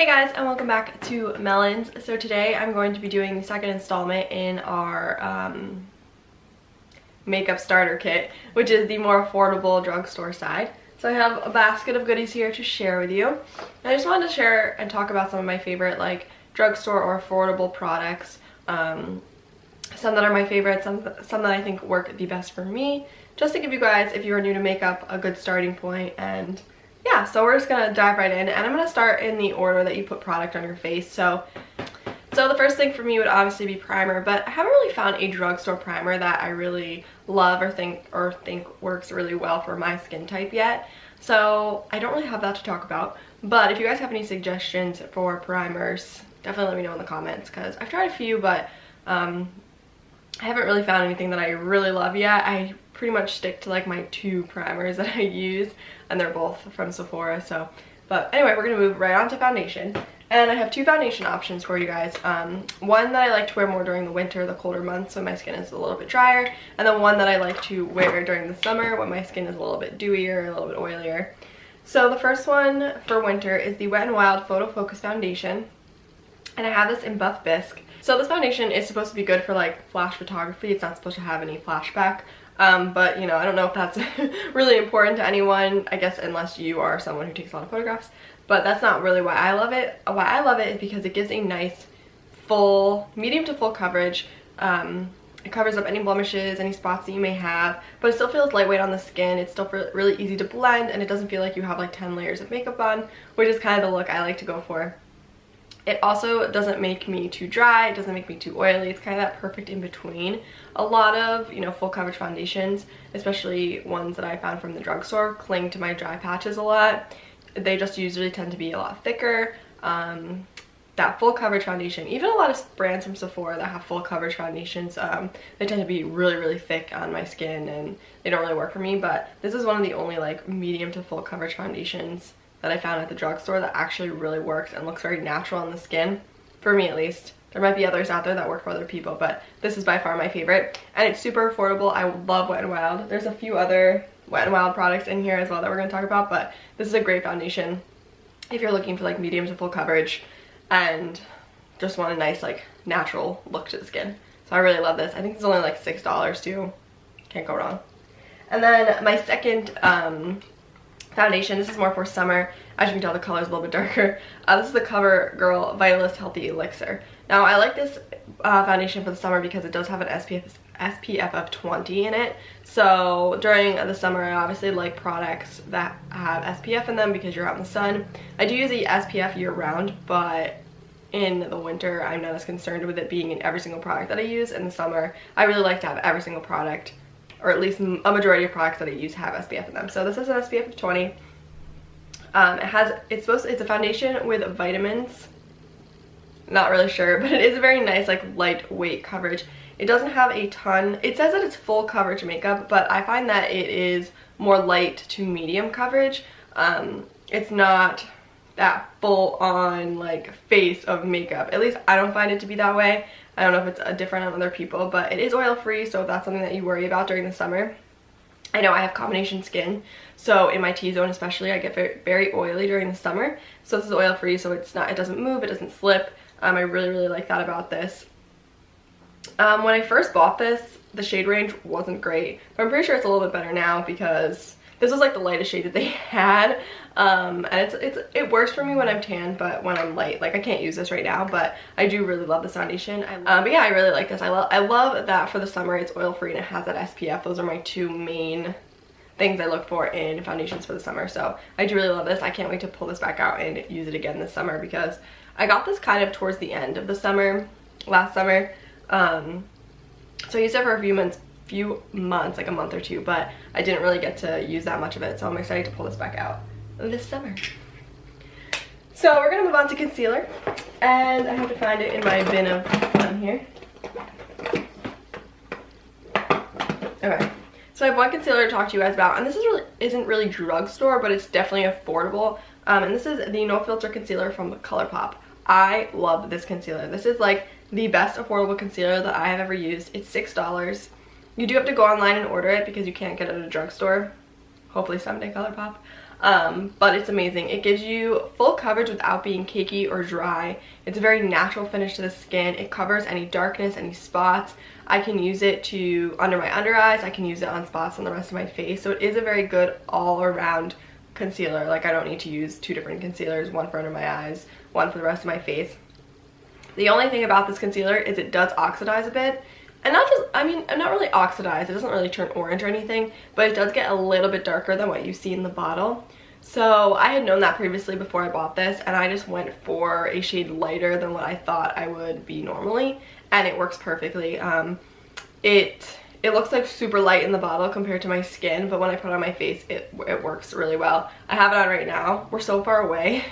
Hey guys, and welcome back to Mellyns. So today I'm going to be doing the second installment in our makeup starter kit, which is the more affordable drugstore side. So I have a basket of goodies here to share with you. And I just wanted to share and talk about some of my favorite drugstore or affordable products. Some that are my favorites, some that I think work the best for me, just to give you guys, if you are new to makeup, a good starting point. And yeah, so we're just gonna dive right in, and I'm gonna start in the order that you put product on your face. So the first thing for me would obviously be primer, but I haven't really found a drugstore primer that I really love or think works really well for my skin type yet. So I don't really have that to talk about. But if you guys have any suggestions for primers, definitely let me know in the comments, because I've tried a few, but I haven't really found anything that I really love yet. I pretty much stick to my two primers that I use, and they're both from Sephora. But anyway, we're gonna move right on to foundation, and I have two foundation options for you guys. One that I like to wear more during the winter, the colder months when my skin is a little bit drier, and then one that I like to wear during the summer when my skin is a little bit dewier, a little bit oilier. So the first one for winter is the Wet n Wild Photo Focus Foundation, and I have this in Buff Bisque. So this foundation is supposed to be good for flash photography. It's not supposed to have any flashback. But you know, I don't know if that's really important to anyone, I guess, unless you are someone who takes a lot of photographs. But that's not really why I love it. Why I love it is because it gives a nice full, medium to full coverage. It covers up any blemishes, any spots that you may have, but it still feels lightweight on the skin. It's still really easy to blend, and it doesn't feel like you have 10 layers of makeup on, which is kind of the look I like to go for. It also doesn't make me too dry, it doesn't make me too oily. It's kind of that perfect in between. A lot of, full coverage foundations, especially ones that I found from the drugstore, cling to my dry patches a lot. They just usually tend to be a lot thicker. That full coverage foundation, even a lot of brands from Sephora that have full coverage foundations, they tend to be really thick on my skin, and they don't really work for me. But this is one of the only medium to full coverage foundations that I found at the drugstore that actually really works and looks very natural on the skin, for me at least. There might be others out there that work for other people, but this is by far my favorite, and it's super affordable. I love Wet n Wild. There's a few other Wet n Wild products in here as well that we're going to talk about, but this is a great foundation if you're looking for medium to full coverage and just want a nice natural look to the skin. So I really love this. I think it's only $6 too. Can't go wrong. And then my second foundation, this is more for summer. As you can tell, the color is a little bit darker. This is the CoverGirl Vitalist Healthy Elixir. Now, I like this foundation for the summer because it does have an SPF of 20 in it. So during the summer, I obviously like products that have SPF in them because you're out in the sun. I do use the SPF year round, but in the winter, I'm not as concerned with it being in every single product that I use. In the summer, I really like to have every single product, or at least a majority of products that I use, have SPF in them. So this is an SPF of 20. It's a foundation with vitamins. Not really sure, but it is a very nice lightweight coverage. It doesn't have a ton. It says that it's full coverage makeup, but I find that it is more light to medium coverage. It's not that full on face of makeup. At least I don't find it to be that way. I don't know if it's different on other people, but it is oil free, so if that's something that you worry about during the summer. I know I have combination skin, so in my T-zone especially, I get very oily during the summer. So this is oil free, so it doesn't move, it doesn't slip. I really like that about this. When I first bought this, the shade range wasn't great, but I'm pretty sure it's a little bit better now because this was the lightest shade that they had. And it works for me when I'm tan, but when I'm light, I can't use this right now, but I do really love this foundation. But yeah, I really like this. I love that for the summer it's oil free and it has that SPF. Those are my two main things I look for in foundations for the summer. So I do really love this. I can't wait to pull this back out and use it again this summer, because I got this kind of towards the end of the summer, last summer. So I used it for a few months, like a month or two, but I didn't really get to use that much of it. So I'm excited to pull this back out this summer. So we're gonna move on to concealer, and I have to find it in my bin of fun here. Okay, so I have one concealer to talk to you guys about, and this isn't really drugstore, but it's definitely affordable. And this is the No Filter Concealer from ColourPop. I love this concealer. This is the best affordable concealer that I have ever used. It's $6. You do have to go online and order it because you can't get it at a drugstore. Hopefully someday, ColourPop. but it's amazing. It gives you full coverage without being cakey or dry. It's a very natural finish to the skin. It covers any darkness, any spots. I can use it under my under eyes. I can use it on spots on the rest of my face. So it is a very good all-around concealer. Like, I don't need to use 2 different concealers, one for under my eyes, one for the rest of my face. The only thing about this concealer is it does oxidize a bit. And not just, I mean, not really oxidized. It doesn't really turn orange or anything, but it does get a little bit darker than what you see in the bottle. So I had known that previously before I bought this, and I just went for a shade lighter than what I thought I would be normally, and it works perfectly. It looks like super light in the bottle compared to my skin, but when I put it on my face, it works really well. I have it on right now. We're so far away,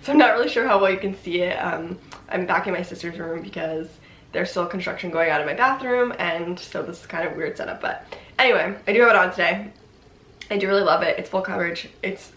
so I'm not really sure how well you can see it. I'm back in my sister's room because there's still construction going on in my bathroom, and so this is kind of a weird setup. But anyway, I do have it on today. I do really love it. It's full coverage. It's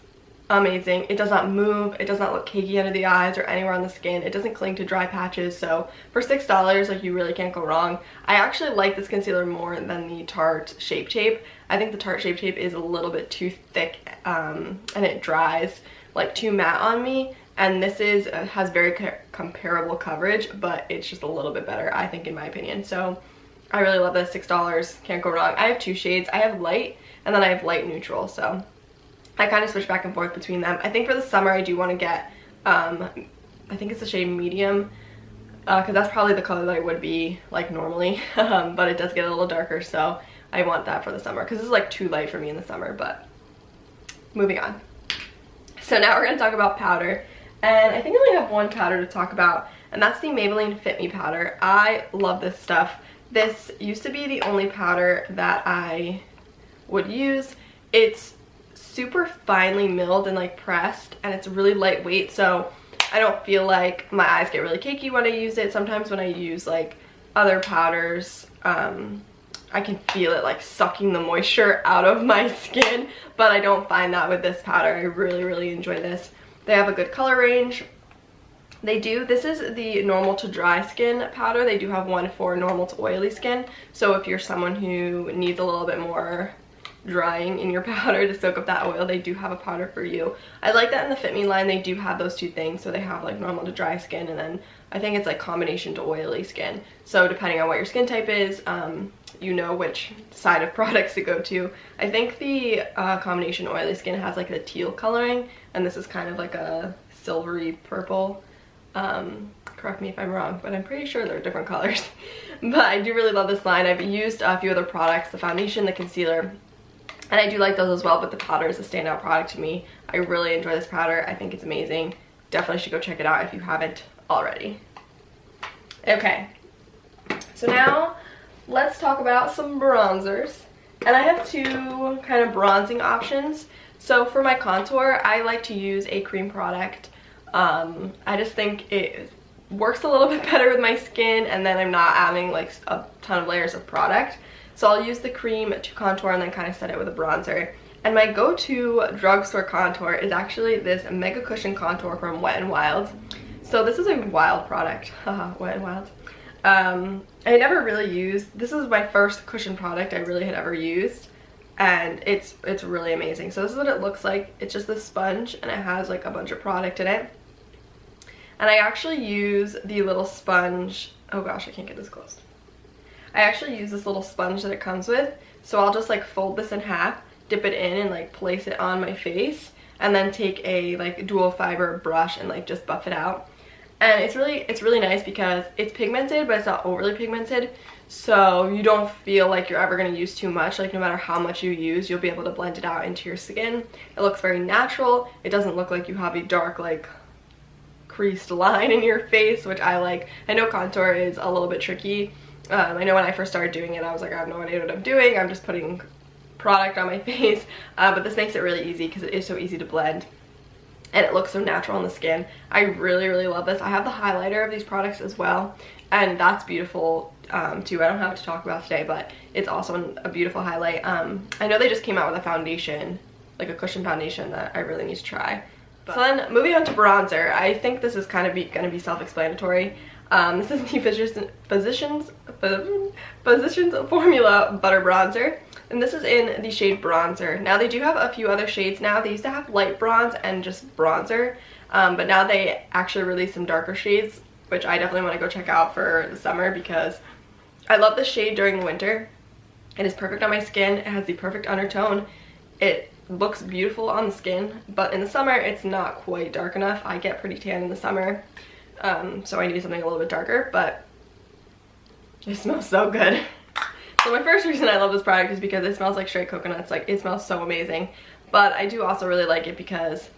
amazing. It does not move. It does not look cakey under the eyes or anywhere on the skin. It doesn't cling to dry patches. So for $6, like, you really can't go wrong. I actually like this concealer more than the Tarte Shape Tape. I think the Tarte Shape Tape is a little bit too thick, and it dries like too matte on me. And this has very comparable coverage, but it's just a little bit better, I think, in my opinion. So I really love this. $6, can't go wrong. I have 2 shades. I have light, and then I have light neutral. So I kind of switch back and forth between them. I think for the summer I do want to get, I think it's the shade medium, because that's probably the color that I would be like normally, but it does get a little darker, so I want that for the summer, because this is like too light for me in the summer. But moving on. So now we're going to talk about powder. And I think I only have one powder to talk about, and that's the Maybelline Fit Me powder. I love this stuff. This used to be the only powder that I would use. It's super finely milled and like pressed, and it's really lightweight, so I don't feel like my eyes get really cakey when I use it. Sometimes when I use like other powders, I can feel it like sucking the moisture out of my skin, but I don't find that with this powder. I really enjoy this. They have a good color range. This is the normal to dry skin powder. They do have one for normal to oily skin. So if you're someone who needs a little bit more drying in your powder to soak up that oil, they do have a powder for you. I like that in the Fit Me line they do have those 2 things. So they have like normal to dry skin, and then I think it's like combination to oily skin. So depending on what your skin type is, you know which side of products to go to. I think the combination oily skin has like the teal coloring, and this is kind of like a silvery purple. Correct me if I'm wrong, but I'm pretty sure they're different colors. But I do really love this line. I've used a few other products, the foundation, the concealer, and I do like those as well, but the powder is a standout product to me. I really enjoy this powder. I think it's amazing. Definitely should go check it out if you haven't already. Okay, so now let's talk about some bronzers. And I have 2 kind of bronzing options. So for my contour, I like to use a cream product. I just think it works a little bit better with my skin, and then I'm not adding like a ton of layers of product. So I'll use the cream to contour and then kind of set it with a bronzer. And my go-to drugstore contour is actually this Mega Cushion Contour from Wet n Wild. So this is a Wild product. Wet n Wild. I never really used, this is my first cushion product I really had ever used, and it's really amazing. So this is what it looks like. It's just this sponge, and it has like a bunch of product in it. And I actually use the little sponge, oh gosh, I can't get this close. I actually use this little sponge that it comes with. So I'll just like fold this in half, dip it in, and like place it on my face, and then take a like dual fiber brush and like just buff it out. And it's really nice because it's pigmented, but it's not overly pigmented, so you don't feel like you're ever going to use too much. Like no matter how much you use, you'll be able to blend it out into your skin. It looks very natural. It doesn't look like you have a dark like creased line in your face, which I like. I know contour is a little bit tricky. I know when I first started doing it, I was like, I have no idea what I'm doing. I'm just putting product on my face, but this makes it really easy because it is so easy to blend. And it looks so natural on the skin. I really love this. I have the highlighter of these products as well, and that's beautiful too. I don't have it to talk about today, but it's also a beautiful highlight. I know they just came out with a foundation, like a cushion foundation, that I really need to try. So then moving on to bronzer, I think this is kind of going to be self-explanatory. This is the Physicians Formula Butter Bronzer. and this is in the shade Bronzer. Now they do have a few other shades now. They used to have light bronze and just bronzer, but now they actually release some darker shades, which I definitely want to go check out for the summer because I love this shade during the winter. It is perfect on my skin. It has the perfect undertone. It looks beautiful on the skin, but in the summer it's not quite dark enough. I get pretty tan in the summer, so I need something a little bit darker, but it smells so good. So my first reason I love this product is because it smells like straight coconuts. Like, it smells so amazing. But I do also really like it because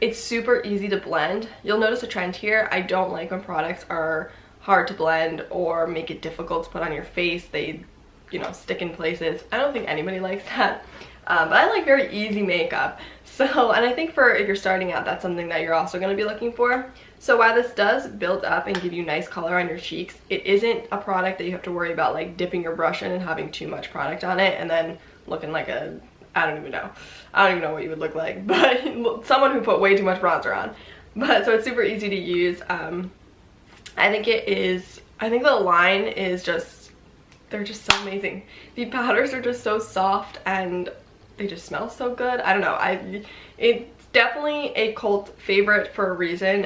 it's super easy to blend. You'll notice a trend here. I don't like when products are hard to blend or make it difficult to put on your face. They, you know, stick in places. I don't think anybody likes that. But I like very easy makeup. So, and I think for if you're starting out, that's something that you're also going to be looking for. So while this does build up and give you nice color on your cheeks, it isn't a product that you have to worry about like dipping your brush in and having too much product on it and then looking like a, I don't even know what you would look like, but someone who put way too much bronzer on. But so it's super easy to use. I think the line is just, they're just so amazing. The powders are just so soft and they just smell so good. I don't know, it's definitely a cult favorite for a reason.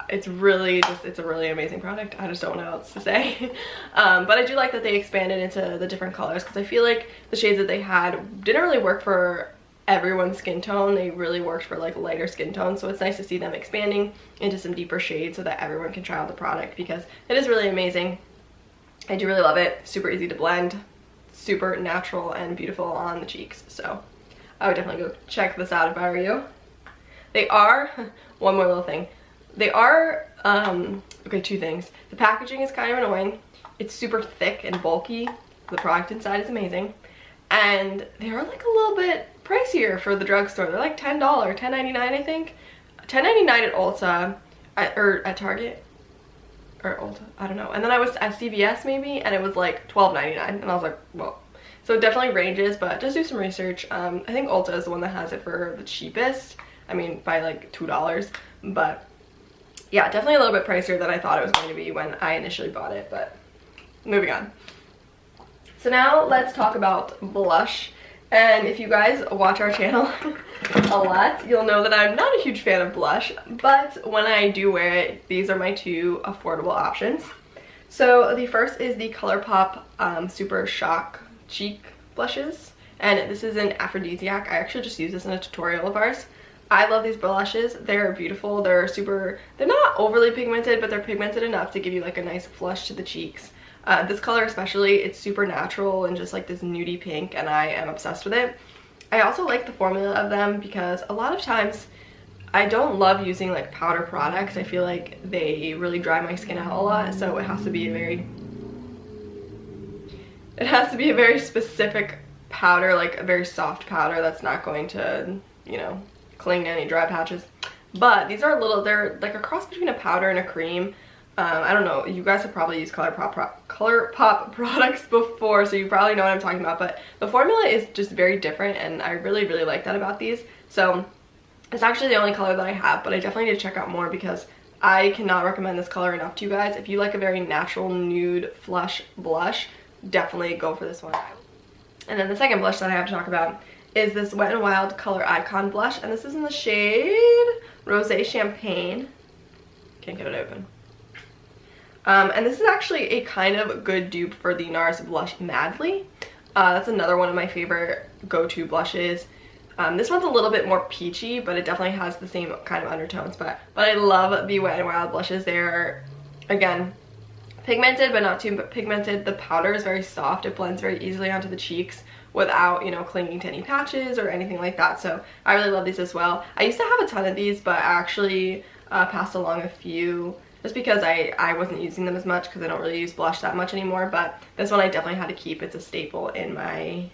It's really just, it's a really amazing product. I just don't know what else to say. But I do like that they expanded into the different colors because I feel like the shades that they had didn't really work for everyone's skin tone. They really worked for like lighter skin tones, so it's nice to see them expanding into some deeper shades so that everyone can try out the product because it is really amazing. I do really love it. Super easy to blend, super natural and beautiful on the cheeks. So I would definitely go check this out if I were you. They are, one more little thing. They are, okay, two things. The packaging is kind of annoying. It's super thick and bulky. The product inside is amazing. And they are like a little bit pricier for the drugstore. They're like $10, $10.99 I think. $10.99 at Ulta, or at Target. Or Ulta, I don't know. And then I was at CVS maybe, and it was like $12.99. And I was like, well. So it definitely ranges, but just do some research. I think Ulta is the one that has it for the cheapest. I mean, by like $2. But yeah, definitely a little bit pricier than I thought it was going to be when I initially bought it, but moving on. So now let's talk about blush. And if you guys watch our channel a lot, you'll know that I'm not a huge fan of blush, but when I do wear it, these are my two affordable options. So the first is the ColourPop Super Shock Cheek blushes, and this is an aphrodisiac. I actually just used this in a tutorial of ours. I love these blushes. They're beautiful. They're not overly pigmented, but they're pigmented enough to give you like a nice flush to the cheeks. This color especially, it's super natural and just like this nudie pink, and I am obsessed with it. I also like the formula of them because a lot of times I don't love using like powder products. I feel like they really dry my skin out a lot, so it has to be a very specific powder, like a very soft powder that's not going to, you know, cling to any dry patches. But these are they're like a cross between a powder and a cream. I don't know, you guys have probably used ColourPop products before, so you probably know what I'm talking about, but the formula is just very different, and I really, really like that about these. So it's actually the only color that I have, but I definitely need to check out more because I cannot recommend this color enough to you guys. If you like a very natural nude flush blush, definitely go for this one. And then the second blush that I have to talk about is this Wet n Wild Color Icon blush, and this is in the shade Rosé Champagne. Can't get it open. And this is actually a kind of good dupe for the NARS blush Madly. That's another one of my favorite go-to blushes. This one's a little bit more peachy, but it definitely has the same kind of undertones. But I love the Wet n Wild blushes. They're, again, pigmented, but not too pigmented. The powder is very soft. It blends very easily onto the cheeks without, you know, clinging to any patches or anything like that. So I really love these as well. I used to have a ton of these, but I actually passed along a few just because I wasn't using them as much because I don't really use blush that much anymore. But this one I definitely had to keep. It's a staple in my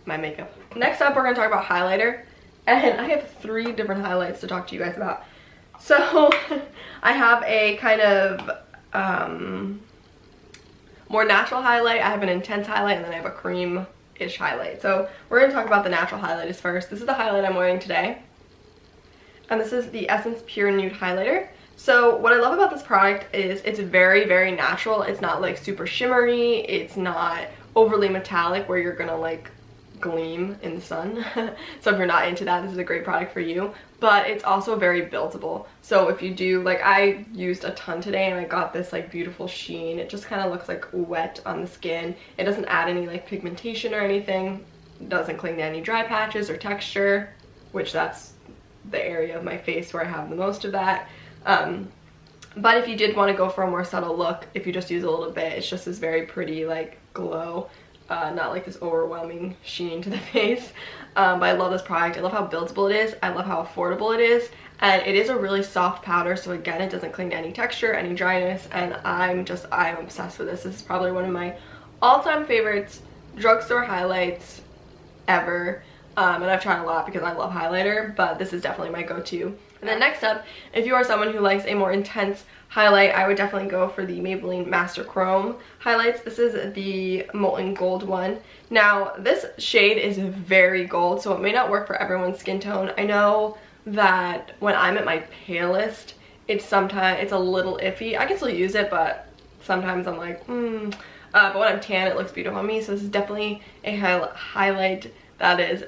my makeup. Next up, we're going to talk about highlighter, and I have 3 different highlights to talk to you guys about. So I have a kind of more natural highlight, I have an intense highlight, and then I have a cream-ish highlight. So we're going to talk about the natural highlighters first. This is the highlight I'm wearing today, and this is the Essence Pure Nude Highlighter. So what I love about this product is it's very, very natural. It's not like super shimmery. It's not overly metallic where you're gonna like gleam in the sun. So if you're not into that, this is a great product for you. But it's also very buildable. So if you do, like I used a ton today and I got this like beautiful sheen. It just kind of looks like wet on the skin. It doesn't add any like pigmentation or anything. It doesn't cling to any dry patches or texture, which that's the area of my face where I have the most of that. But if you did want to go for a more subtle look, if you just use a little bit, it's just this very pretty like glow. Not like this overwhelming sheen to the face. But I love this product. I love how buildable it is. I love how affordable it is. And it is a really soft powder, so again, it doesn't cling to any texture, any dryness, and I'm obsessed with this. This is probably one of my all-time favorites, drugstore highlights ever. And I've tried a lot because I love highlighter, but this is definitely my go-to. And then next up, if you are someone who likes a more intense highlight, I would definitely go for the Maybelline Master Chrome highlights. This is the Molten Gold one. Now, this shade is very gold, so it may not work for everyone's skin tone. I know that when I'm at my palest, it's a little iffy. I can still use it, but sometimes I'm like, but when I'm tan, it looks beautiful on me. So this is definitely a highlight that is,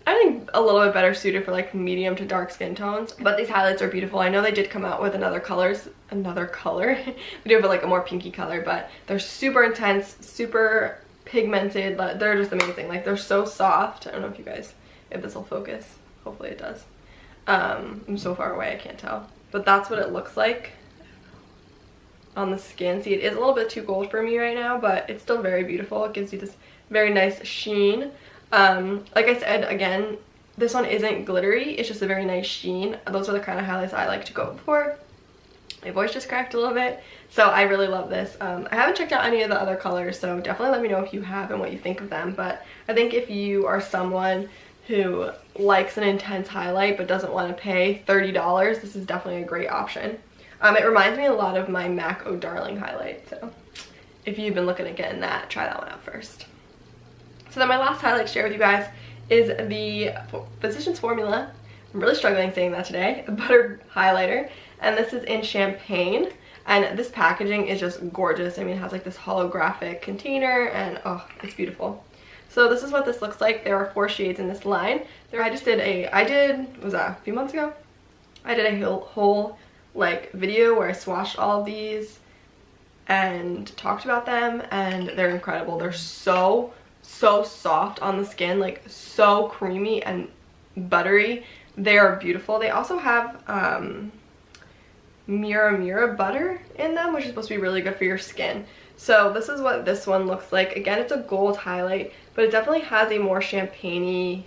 I think, a little bit better suited for like medium to dark skin tones. But these highlights are beautiful. I know they did come out with another color. We do have like a more pinky color, but they're super intense, super pigmented. They're just amazing. Like, they're so soft. I don't know if this will focus. Hopefully it does. I'm so far away I can't tell. But that's what it looks like on the skin. See, it is a little bit too gold for me right now, but it's still very beautiful. It gives you this very nice sheen. Like I said, again, this one isn't glittery, it's just a very nice sheen. Those are the kind of highlights I like to go for. My voice just cracked a little bit, so I really love this. I haven't checked out any of the other colors, so definitely let me know if you have and what you think of them. But I think if you are someone who likes an intense highlight but doesn't want to pay $30, this is definitely a great option. It reminds me a lot of my MAC Oh Darling highlight, so if you've been looking at getting that, try that one out first. So then my last highlight to share with you guys is the Physicians Formula, I'm really struggling saying that today, butter highlighter, and this is in Champagne, and this packaging is just gorgeous. I mean, it has like this holographic container, and oh, it's beautiful. So this is what this looks like. There are 4 shades in this line. Was that a few months ago? I did a whole like video where I swatched all of these and talked about them, and they're incredible. They're so soft on the skin, like so creamy and buttery. They are beautiful. They also have Mira butter in them, which is supposed to be really good for your skin. So this is what this one looks like. Again, it's a gold highlight, but it definitely has a more champagne-y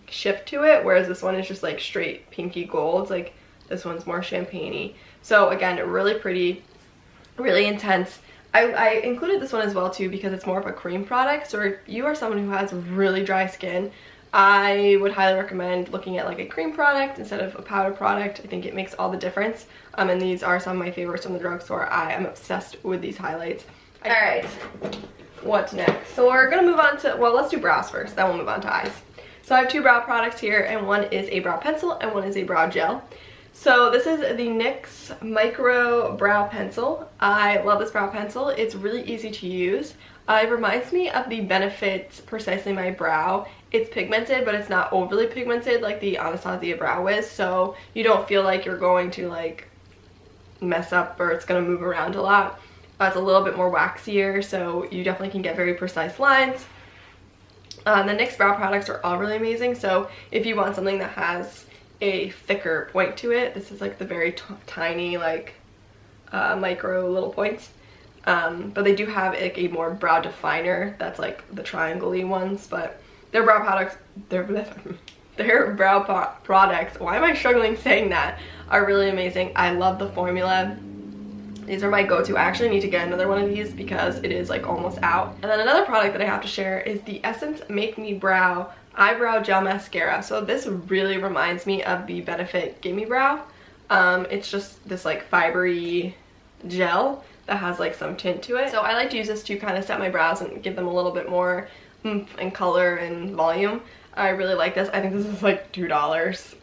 shift to it, whereas this one is just like straight pinky gold. Like, this one's more champagne-y. So again, really pretty, really intense. I included this one as well too because it's more of a cream product. So if you are someone who has really dry skin, I would highly recommend looking at like a cream product instead of a powder product. I think it makes all the difference. And these are some of my favorites from the drugstore. I am obsessed with these highlights. Alright, what's next? So we're gonna move on to, well, let's do brows first, then we'll move on to eyes. So I have 2 brow products here, and one is a brow pencil and one is a brow gel. So this is the NYX Micro Brow Pencil. I love this brow pencil. It's really easy to use. It reminds me of the Benefit Precisely My Brow. It's pigmented, but it's not overly pigmented like the Anastasia Brow is, so you don't feel like you're going to like mess up or it's going to move around a lot. It's a little bit more waxier, so you definitely can get very precise lines. The NYX brow products are all really amazing, so if you want something that has a thicker point to it, this is like the very tiny like micro little points. But they do have like a more brow definer that's like the triangle-y ones, but their brow products, their brow products, why am I struggling saying that, are really amazing. I love the formula. These are my go-to. I actually need to get another one of these because it is like almost out. And then another product that I have to share is the Essence Make Me Brow Eyebrow Gel Mascara. So this really reminds me of the Benefit Gimme Brow. It's just this like fibery gel that has like some tint to it. So I like to use this to kind of set my brows and give them a little bit more oomph and color and volume. I really like this. I think this is like $2.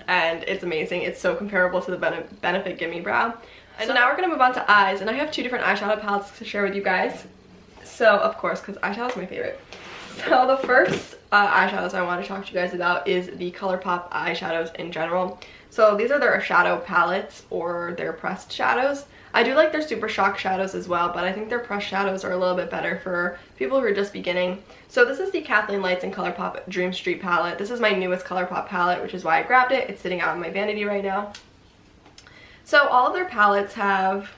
and it's amazing. It's so comparable to the Benefit Gimme Brow. So now we're gonna move on to eyes, and I have two different eyeshadow palettes to share with you guys. So, of course, because eyeshadow is my favorite. So the first eyeshadows I want to talk to you guys about is the ColourPop eyeshadows in general. So these are their shadow palettes, or their pressed shadows. I do like their Super Shock shadows as well, but I think their pressed shadows are a little bit better for people who are just beginning. So this is the Kathleen Lights and ColourPop Dream Street palette. This is my newest ColourPop palette, which is why I grabbed it. It's sitting out in my vanity right now. So all of their palettes have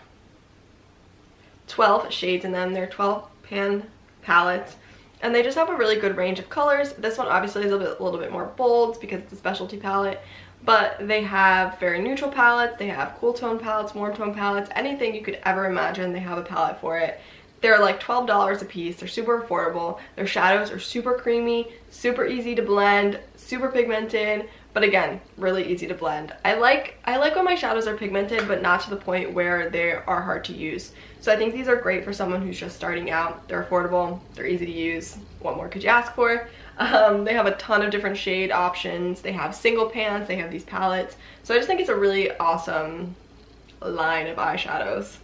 12 shades in them. They're 12 pan palettes, and they just have a really good range of colors. This one obviously is a little bit more bold because it's a specialty palette, but they have very neutral palettes. They have cool tone palettes, warm tone palettes, anything you could ever imagine, they have a palette for it. They're like $12 a piece. They're super affordable. Their shadows are super creamy, super easy to blend, super pigmented, but again, really easy to blend. I like when my shadows are pigmented, but not to the point where they are hard to use. So I think these are great for someone who's just starting out. They're affordable, they're easy to use. What more could you ask for? They have a ton of different shade options. They have single pans, they have these palettes. So I just think it's a really awesome line of eyeshadows.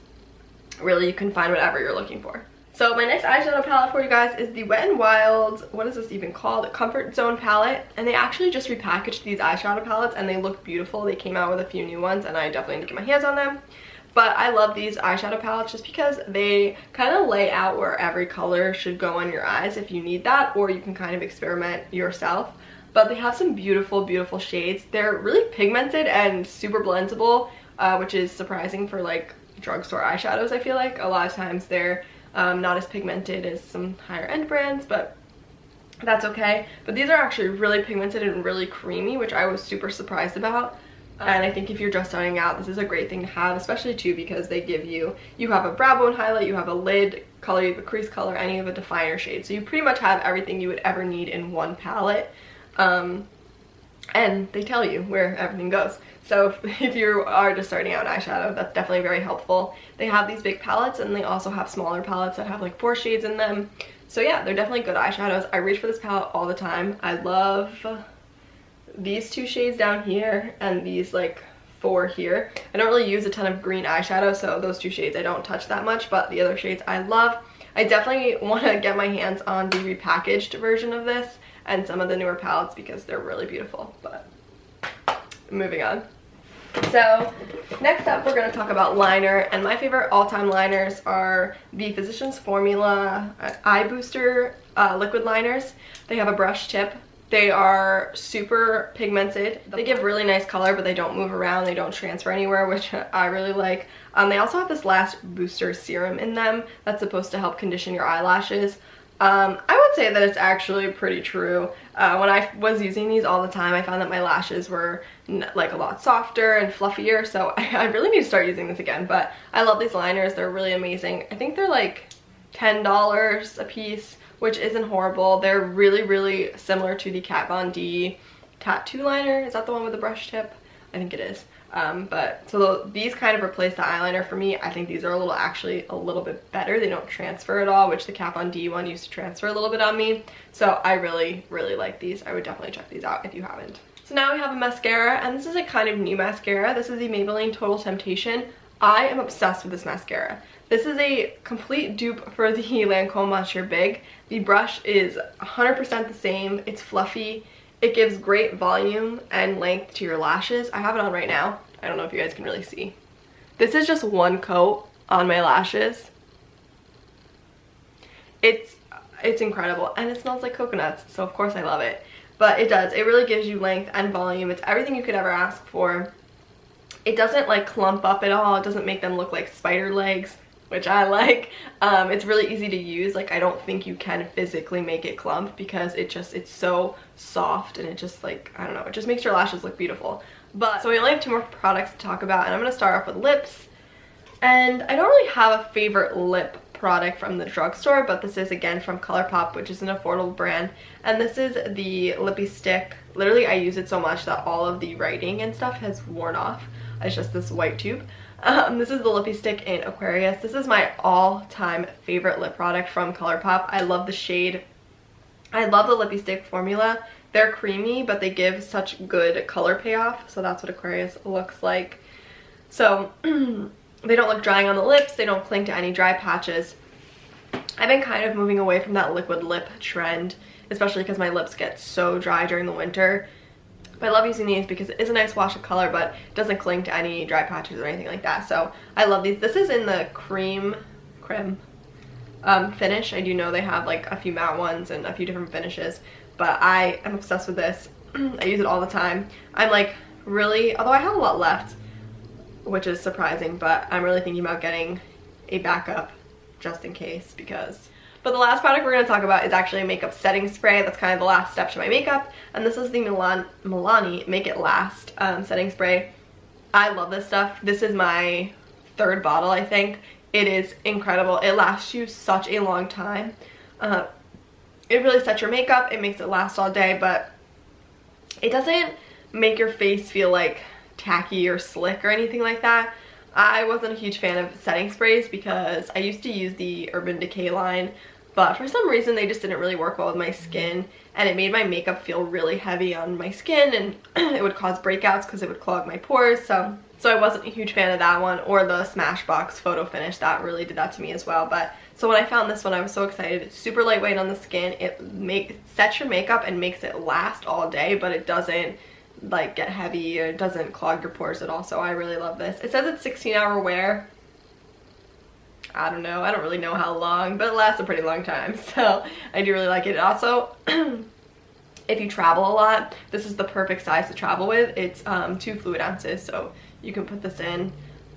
Really, you can find whatever you're looking for. So my next eyeshadow palette for you guys is the Wet n Wild, what is this even called? Comfort Zone palette. And they actually just repackaged these eyeshadow palettes, and they look beautiful. They came out with a few new ones, and I definitely need to get my hands on them. But I love these eyeshadow palettes just because they kind of lay out where every color should go on your eyes if you need that, or you can kind of experiment yourself. But they have some beautiful, beautiful shades. They're really pigmented and super blendable, which is surprising for like drugstore eyeshadows. I feel like a lot of times they're not as pigmented as some higher end brands, but that's okay. But these are actually really pigmented and really creamy, which I was super surprised about. And I think if you're just starting out, this is a great thing to have, especially too because they give you have a brow bone highlight, you have a lid color, you have a crease color, and you have a definer shade. So you pretty much have everything you would ever need in one palette. And they tell you where everything goes. So if you are just starting out in eyeshadow, that's definitely very helpful. They have these big palettes, and they also have smaller palettes that have like 4 shades in them. So yeah, they're definitely good eyeshadows. I reach for this palette all the time. I love these 2 shades down here and these like 4 here. I don't really use a ton of green eyeshadow, so those 2 shades I don't touch that much, but the other shades I love. I definitely want to get my hands on the repackaged version of this and some of the newer palettes because they're really beautiful. But moving on. So next up we're going to talk about liner, and my favorite all-time liners are the Physicians Formula Eye Booster liquid liners. They have a brush tip. They are super pigmented. They give really nice color, but they don't move around, they don't transfer anywhere, which I really like. They also have this Lash Booster serum in them that's supposed to help condition your eyelashes. I would say that it's actually pretty true. When I was using these all the time, I found that my lashes were like a lot softer and fluffier, so I really need to start using this again. But I love these liners, they're really amazing. I think they're like $10 a piece, which isn't horrible. They're really, really similar to the Kat Von D tattoo liner. Is that the one with the brush tip? I think it is. These kind of replace the eyeliner for me. I think these are actually a little bit better. They don't transfer at all, which the Kat Von D one used to transfer a little bit on me. So I really, really like these. I would definitely check these out if you haven't. So now we have a mascara, and this is a kind of new mascara. This is the Maybelline Total Temptation. I am obsessed with this mascara. This is a complete dupe for the Lancome Monsieur Big. The brush is 100% the same. It's fluffy. It gives great volume and length to your lashes. I have it on right now. I don't know if you guys can really see. This is just one coat on my lashes. It's incredible, and it smells like coconuts, so of course I love it. But it does. It really gives you length and volume. It's everything you could ever ask for. It doesn't like clump up at all. It doesn't make them look like spider legs, which I like. It's really easy to use. Like, I don't think you can physically make it clump because it's so soft, and it just like, I don't know, it just makes your lashes look beautiful. But so we only have 2 more products to talk about, and I'm going to start off with lips. And I don't really have a favorite lip product from the drugstore, but this is again from ColourPop, which is an affordable brand, and this is the Lippy Stick. Literally, I use it so much that all of the writing and stuff has worn off. It's just this white tube. This is the Lippy Stick in Aquarius. This is my all-time favorite lip product from ColourPop. I love the shade. I love the Lippy Stick formula. They're creamy, but they give such good color payoff. So that's what Aquarius looks like. So they don't look drying on the lips. They don't cling to any dry patches. I've been kind of moving away from that liquid lip trend, especially because my lips get so dry during the winter. But I love using these because it is a nice wash of color, but it doesn't cling to any dry patches or anything like that. So I love these. This is in the creme finish. I do know they have like a few matte ones and a few different finishes, but I am obsessed with this. I use it all the time. I'm like really, although I have a lot left, which is surprising, but I'm really thinking about getting a backup just in case because. But the last product we're going to talk about is actually a makeup setting spray. That's kind of the last step to my makeup, and this is the Milani Make It Last setting spray. I love this stuff. This is my third bottle, I think. It is incredible. It lasts you such a long time. It really sets your makeup. It makes it last all day, but it doesn't make your face feel like tacky or slick or anything like that. I wasn't a huge fan of setting sprays because I used to use the Urban Decay line, but for some reason they just didn't really work well with my skin, and it made my makeup feel really heavy on my skin, and it would cause breakouts because it would clog my pores. So I wasn't a huge fan of that one, or the Smashbox Photo Finish. That really did that to me as well. But so when I found this one, I was so excited. It's super lightweight on the skin. It sets your makeup and makes it last all day, but it doesn't like get heavy, or it doesn't clog your pores at all. So I really love this. It says it's 16-hour wear. I don't know, I don't really know how long, but it lasts a pretty long time, so I do really like it. Also, if you travel a lot, this is the perfect size to travel with. It's 2 fluid ounces, so you can put this in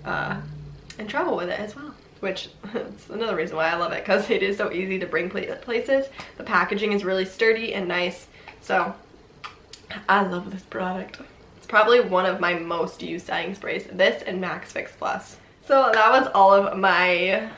and travel with it as well, which is another reason why I love it, because it is so easy to bring places. The packaging is really sturdy and nice, so I love this product. It's probably one of my most used setting sprays, this and Max Fix Plus. So that was all of my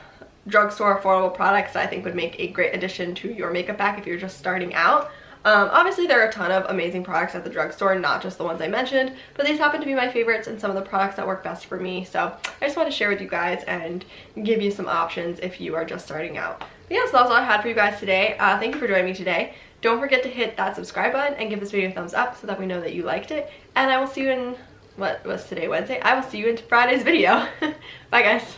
drugstore affordable products that I think would make a great addition to your makeup bag if you're just starting out. Obviously there are a ton of amazing products at the drugstore, not just the ones I mentioned, but these happen to be my favorites and some of the products that work best for me. So I just want to share with you guys and give you some options if you are just starting out. But yeah, so that was all I had for you guys today. Thank you for joining me today. Don't forget to hit that subscribe button and give this video a thumbs up so that we know that you liked it. And I will see you in, what was today, Wednesday? I will see you in Friday's video. Bye guys.